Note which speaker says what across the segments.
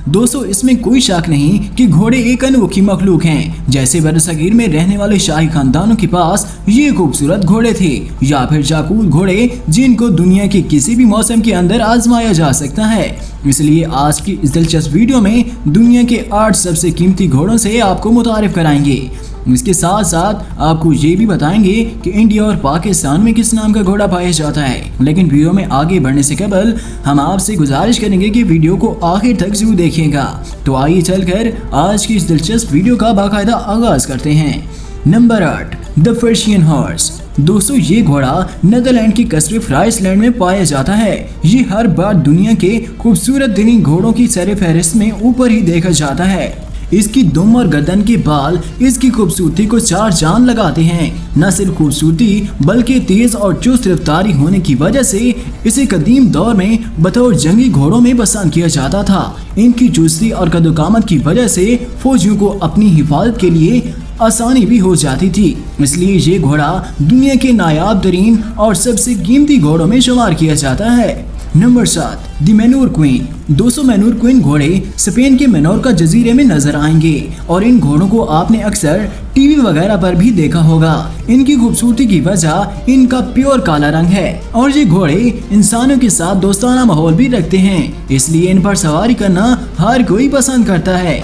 Speaker 1: दोस्तों इसमें कोई शक नहीं कि घोड़े एक अनोखी मखलूक हैं। जैसे बरसगीर में रहने वाले शाही खानदानों के पास ये खूबसूरत घोड़े थे, या फिर जाकूल घोड़े जिनको दुनिया के किसी भी मौसम के अंदर आजमाया जा सकता है। इसलिए आज की इस दिलचस्प वीडियो में दुनिया के 8 सबसे कीमती घोड़ों से आपको मुतारिफ कराएंगे। इसके साथ साथ आपको ये भी बताएंगे कि इंडिया और पाकिस्तान में किस नाम का घोड़ा पाया जाता है। लेकिन वीडियो में आगे बढ़ने से कबल हम आपसे गुजारिश करेंगे कि वीडियो को आखिर तक जरूर देखिएगा। तो आइए चलकर आज की इस दिलचस्प वीडियो का बाकायदा आगाज करते हैं। Number 8, the Persian horse. दोस्तों ये घोड़ा नेदरलैंड की कस्बे फ्राइसलैंड में पाया जाता है। ये हर बार दुनिया के खूबसूरत तरीन घोड़ों की सरफहरिस्त में ऊपर ही देखा जाता है। इसकी दुम और गर्दन के बाल इसकी खूबसूरती को 4 चांद लगाते हैं। न सिर्फ खूबसूरती बल्कि तेज और चुस्त रफ्तारी होने की वजह से इसे कदीम दौर में बतौर जंगी घोड़ों में पसंद किया जाता था। इनकी चुस्ती और कदोकामत की वजह से फौजियों को अपनी हिफाजत के लिए आसानी भी हो जाती थी। इसलिए ये घोड़ा दुनिया के नायाब तरीन और सबसे कीमती घोड़ों में शुमार किया जाता है। Number 7, the Menorquin. दोस्तों मैनूर क्वीन घोड़े स्पेन के मेनोर्का जजीरे में नजर आएंगे और इन घोड़ों को आपने अक्सर टीवी वगैरह पर भी देखा होगा। इनकी खूबसूरती की वजह इनका प्योर काला रंग है और ये घोड़े इंसानों के साथ दोस्ताना माहौल भी रखते हैं, इसलिए इन पर सवारी करना हर कोई पसंद करता है।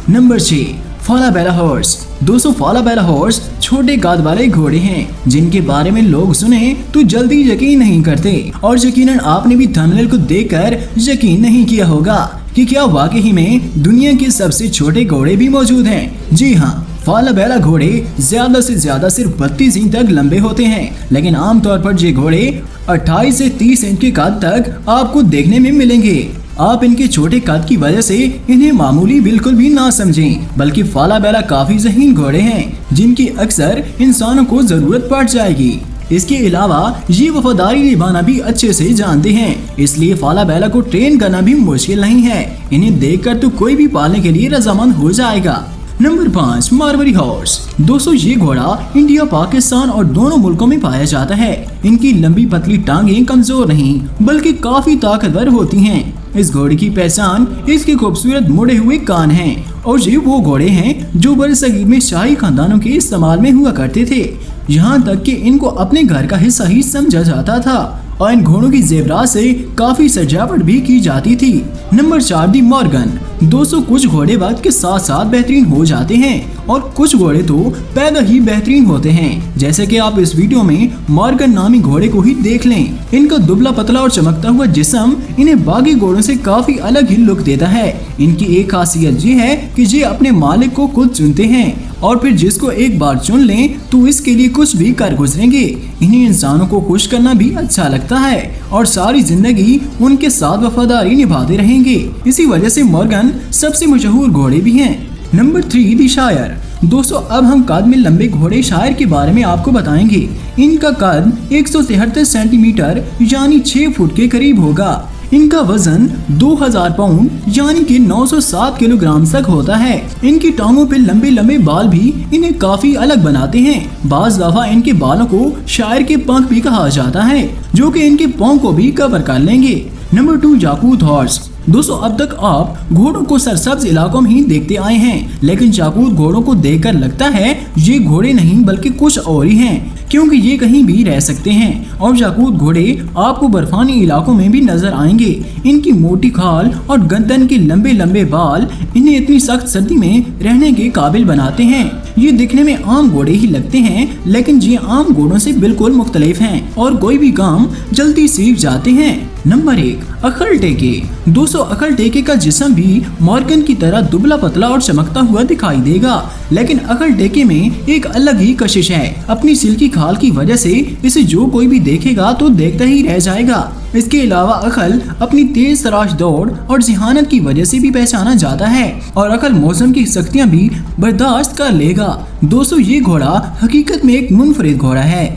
Speaker 1: Number 6, Falabella horse. दोस्तों फालाबेला हॉर्स छोटे कद वाले घोड़े हैं जिनके बारे में लोग सुने तो जल्दी यकीन नहीं करते और यकीनन आपने भी थंबनेल को देखकर यकीन नहीं किया होगा कि क्या वाकई में दुनिया के सबसे छोटे घोड़े भी मौजूद हैं। जी हाँ, फालाबेला घोड़े ज्यादा से ज्यादा सिर्फ 32 इंच तक लंबे होते हैं, लेकिन आमतौर पर ये घोड़े 28 से 30 इंच के कद तक आपको देखने में मिलेंगे। आप इनके छोटे कद की वजह से इन्हें मामूली बिल्कुल भी ना समझें, बल्कि फालाबेला काफी ज़हीन घोड़े हैं जिनकी अक्सर इंसानों को जरूरत पड़ जाएगी। इसके अलावा ये वफादारी निभाना भी अच्छे से जानते हैं, इसलिए फालाबेला को ट्रेन करना भी मुश्किल नहीं है। इन्हें देखकर तो कोई भी पालने के लिए रजामंद हो जाएगा। Number 5, Marwari horse. दोस्तों ये घोड़ा इंडिया पाकिस्तान और दोनों मुल्कों में पाया जाता है। इनकी लंबी पतली टांगें कमजोर नहीं बल्कि काफी ताकतवर होती हैं। इस घोड़े की पहचान इसके खूबसूरत मुड़े हुए कान हैं और ये वो घोड़े हैं जो बरसगीर में शाही खानदानों के इस्तेमाल में हुआ करते थे। यहाँ तक कि इनको अपने घर का हिस्सा ही समझा जाता था और इन घोड़ों की जेवरात से काफी सजावट भी की जाती थी। नंबर 4, दी मॉर्गन। दोस्तों कुछ घोड़े वक्त के साथ साथ बेहतरीन हो जाते हैं और कुछ घोड़े तो पैदा ही बेहतरीन होते हैं। जैसे कि आप इस वीडियो में मॉर्गन नामी घोड़े को ही देख लें। इनका दुबला पतला और चमकता हुआ जिस्म इन्हें बाकी घोड़ों से काफी अलग ही लुक देता है। इनकी एक खासियत ये है कि ये अपने मालिक को खुद चुनते हैं और फिर जिसको एक बार चुन लें तो इसके लिए कुछ भी कर गुजरेंगे। इन्हें इंसानों को खुश करना भी अच्छा लगता है और सारी जिंदगी उनके साथ वफादारी निभाते रहेंगे। इसी वजह से मॉर्गन सबसे मशहूर घोड़े भी हैं। नंबर 3, दी शायर। दोस्तों अब हम कद में लंबे घोड़े शायर के बारे में आपको बताएंगे। इनका कद 173 सेंटीमीटर यानी 6 फुट के करीब होगा। इनका वजन 2000 पाउंड यानी कि 907 किलोग्राम तक होता है। इनकी टांगों पे लंबे लंबे बाल भी इन्हें काफी अलग बनाते हैं। बाज दफा इनके बालों को शायर के पंख भी कहा जाता है जो कि इनके पाँव को भी कवर कर लेंगे। नंबर 2, याकूत हॉर्स। दोस्तों अब तक आप घोड़ों को सरसब्ज इलाकों में ही देखते आए हैं, लेकिन याकूत घोड़ों को देखकर लगता है ये घोड़े नहीं बल्कि कुछ और ही हैं, क्योंकि ये कहीं भी रह सकते हैं और याकूत घोड़े आपको बर्फानी इलाकों में भी नजर आएंगे। इनकी मोटी खाल और गर्दन के लंबे लंबे बाल इन्हें इतनी सख्त सर्दी में रहने के काबिल बनाते हैं। ये दिखने में आम घोड़े ही लगते हैं, लेकिन ये आम घोड़ों से बिल्कुल मुख्तलिफ हैं और कोई भी काम जल्दी सीख जाते हैं। नंबर 1, अकल टेके। दोस्तों अकल टेके का जिस्म भी मॉर्गन की तरह दुबला पतला और चमकता हुआ दिखाई देगा, लेकिन अकल टेके में एक अलग ही कशिश है। अपनी सिल्की खाल की वजह से इसे जो कोई भी देखेगा तो देखता ही रह जाएगा। इसके अलावा अकल अपनी तेज तराश दौड़ और जिहानत की वजह से भी पहचाना जाता है और अकल मौसम की सख्तियां भी बर्दाश्त कर लेगा। दोस्तों ये घोड़ा हकीकत में एक मुनफरिद घोड़ा है।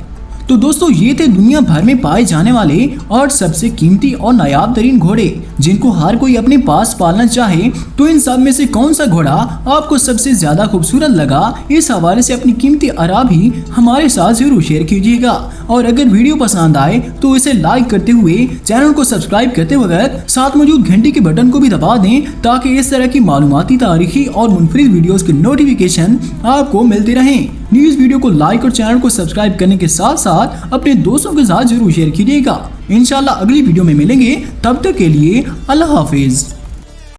Speaker 1: तो दोस्तों ये थे दुनिया भर में पाए जाने वाले 8 सबसे कीमती और नायाब तरीन घोड़े जिनको हर कोई अपने पास पालना चाहे। तो इन सब में से कौन सा घोड़ा आपको सबसे ज्यादा खूबसूरत लगा, इस हवाले से अपनी कीमती आरा भी हमारे साथ जरूर शेयर कीजिएगा। और अगर वीडियो पसंद आए तो इसे लाइक करते हुए चैनल को सब्सक्राइब करते वक्त साथ मौजूद घंटी के बटन को भी दबा दें, ताकि इस तरह की मालूमाती, तारीखी और मुनफरिद वीडियोस के नोटिफिकेशन आपको मिलते रहें। न्यूज़ वीडियो को लाइक और चैनल को सब्सक्राइब करने के साथ साथ अपने दोस्तों के साथ जरूर शेयर कीजिएगा। इंशाल्लाह अगली वीडियो में मिलेंगे, तब तक के लिए अल्लाह हाफिज।